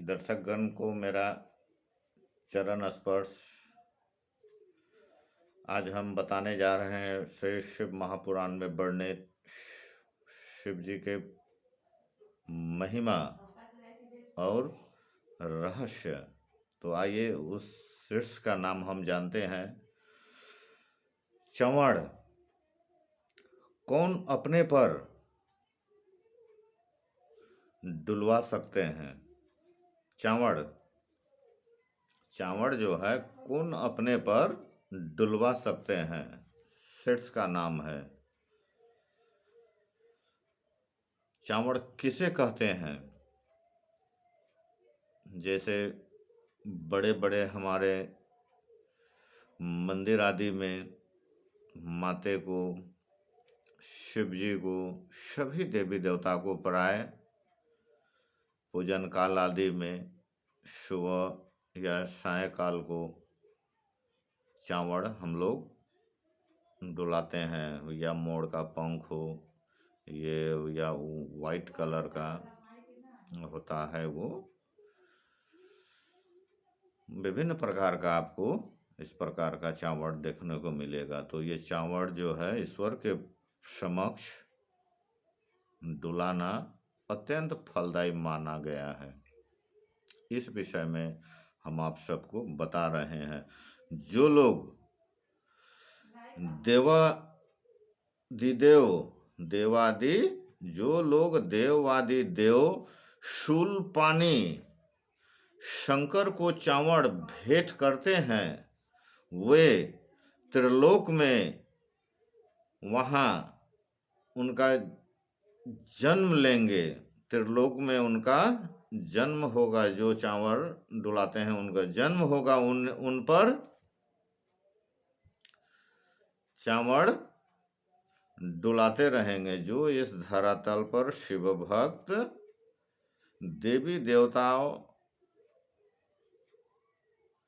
दर्शकगण को मेरा चरण स्पर्श। आज हम बताने जा रहे हैं श्री शिव महापुराण में वर्णित शिव जी के महिमा और रहस्य। तो आइए उस शीर्ष का नाम हम जानते हैं। चंवड़। कौन अपने पर डुलवा सकते हैं? चावड़। चावड़ जो है कौन अपने पर डुलवा सकते हैं, सेट्स का नाम है। चावड़ किसे कहते हैं? जैसे बड़े बड़े हमारे मंदिर आदि में माते को, शिव जी को, सभी देवी देवता को प्राय पूजन काल आदि में सुबह या सायंकाल को चावड़ हम लोग डुलाते हैं। या मोर का पंख हो, ये या वाइट कलर का होता है, वो विभिन्न प्रकार का आपको इस प्रकार का चावड़ देखने को मिलेगा। तो ये चावड़ जो है ईश्वर के समक्ष डुलाना अत्यंत फलदायी माना गया है। इस विषय में हम आप सबको बता रहे हैं। जो लोग देवादि देव शूलपाणी शंकर को चावड़ भेंट करते हैं, वे त्रिलोक में वहाँ उनका जन्म लेंगे। त्रिलोक में उनका जन्म होगा। जो चावड़ डुलाते हैं उनका जन्म होगा। उन पर चावड़ डुलाते रहेंगे। जो इस धरातल पर शिव भक्त देवी देवताओं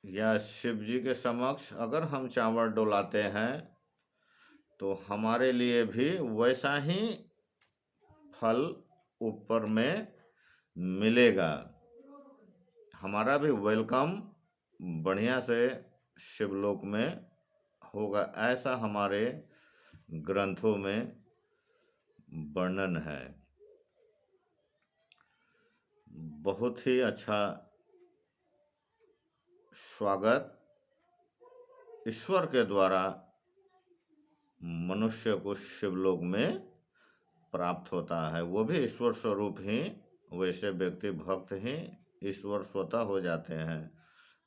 या शिव जी के समक्ष अगर हम चावड़ डुलाते हैं तो हमारे लिए भी वैसा ही फल ऊपर में मिलेगा। हमारा भी वेलकम बढ़िया से शिवलोक में होगा, ऐसा हमारे ग्रंथों में वर्णन है। बहुत ही अच्छा स्वागत ईश्वर के द्वारा मनुष्य को शिवलोक में प्राप्त होता है। वो भी ईश्वर स्वरूप ही, वैसे व्यक्ति भक्त ही ईश्वर स्वतः हो जाते हैं।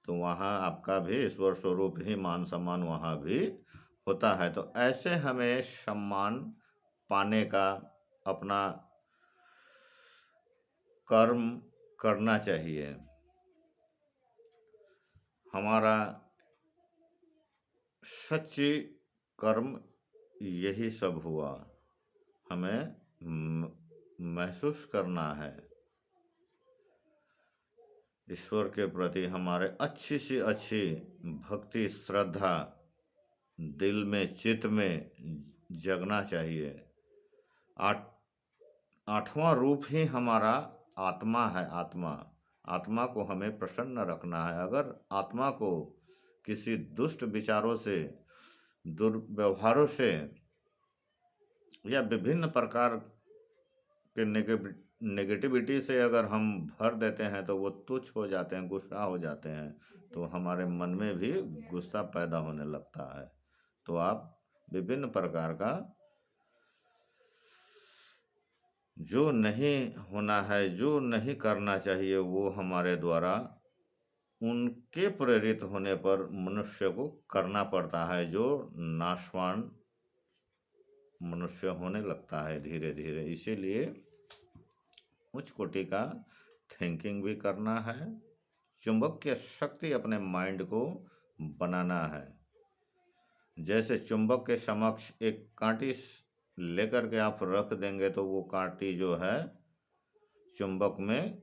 तो वहाँ आपका भी ईश्वर स्वरूप ही मान सम्मान वहाँ भी होता है। तो ऐसे हमें सम्मान पाने का अपना कर्म करना चाहिए। हमारा सच्ची कर्म यही सब हुआ। हमें महसूस करना है ईश्वर के प्रति हमारे अच्छी से अच्छी भक्ति श्रद्धा दिल में चित्त में जगना चाहिए। आठवां रूप ही हमारा आत्मा है। आत्मा को हमें प्रसन्न रखना है। अगर आत्मा को किसी दुष्ट विचारों से, दुर्व्यवहारों से या विभिन्न प्रकार के नेगेटिविटी से अगर हम भर देते हैं तो वो तुच्छ हो जाते हैं, गुस्सा हो जाते हैं। तो हमारे मन में भी गुस्सा पैदा होने लगता है। तो आप विभिन्न प्रकार का जो नहीं होना है, जो नहीं करना चाहिए, वो हमारे द्वारा उनके प्रेरित होने पर मनुष्य को करना पड़ता है। जो नाशवान मनुष्य होने लगता है धीरे धीरे। इसीलिए उच्च कोटि का थिंकिंग भी करना है। चुंबकीय शक्ति अपने माइंड को बनाना है। जैसे चुंबक के समक्ष एक कांटी लेकर के आप रख देंगे तो वो कांटी जो है चुंबक में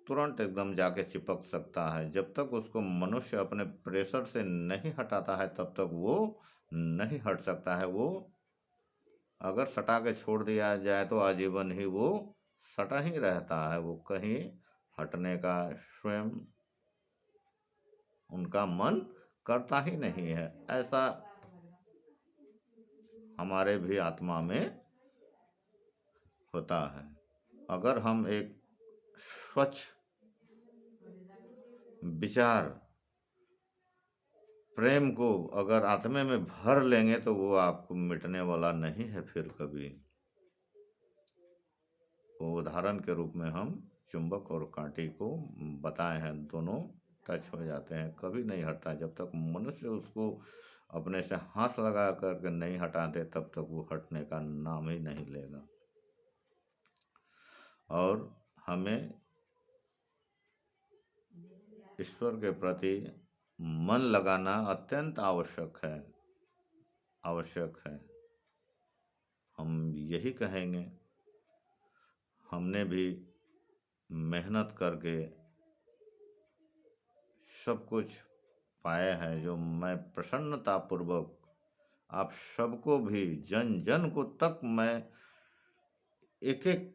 तुरंत एकदम जाके चिपक सकता है। जब तक उसको मनुष्य अपने प्रेशर से नहीं हटाता है तब तक वो नहीं हट सकता है। वो अगर सटा के छोड़ दिया जाए तो आजीवन ही वो सटा ही रहता है, वो कहीं हटने का स्वयं उनका मन करता ही नहीं है। ऐसा हमारे भी आत्मा में होता है। अगर हम एक स्वच्छ विचार प्रेम को अगर आत्मे में भर लेंगे तो वो आपको मिटने वाला नहीं है फिर कभी। वो उदाहरण के रूप में हम चुंबक और कांटे को बताए हैं, दोनों टच हो जाते हैं, कभी नहीं हटता। जब तक मनुष्य उसको अपने से हाथ लगा करके नहीं हटाते तब तक वो हटने का नाम ही नहीं लेगा। और हमें ईश्वर के प्रति मन लगाना अत्यंत आवश्यक है। हम यही कहेंगे, हमने भी मेहनत करके सब कुछ पाया है, जो मैं प्रसन्नता पूर्वक आप सबको भी जन जन को तक मैं एक एक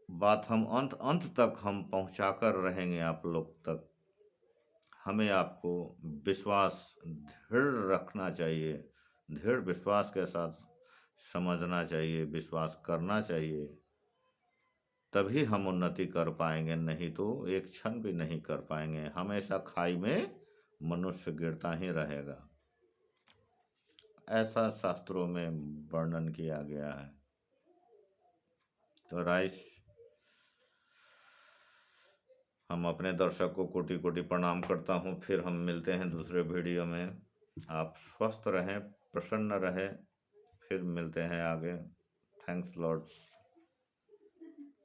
बात हम अंत अंत तक हम पहुंचा कर रहेंगे आप लोग तक। हमें आपको विश्वास दृढ़ रखना चाहिए, दृढ़ विश्वास के साथ समझना चाहिए, विश्वास करना चाहिए, तभी हम उन्नति कर पाएंगे, नहीं तो एक क्षण भी नहीं कर पाएंगे। हमेशा खाई में मनुष्य गिरता ही रहेगा, ऐसा शास्त्रों में वर्णन किया गया है। तो राइस, हम अपने दर्शक को कोटि कोटि प्रणाम करता हूँ। फिर हम मिलते हैं दूसरे वीडियो में। आप स्वस्थ रहें, प्रसन्न रहें, फिर मिलते हैं आगे। Thanks Lord.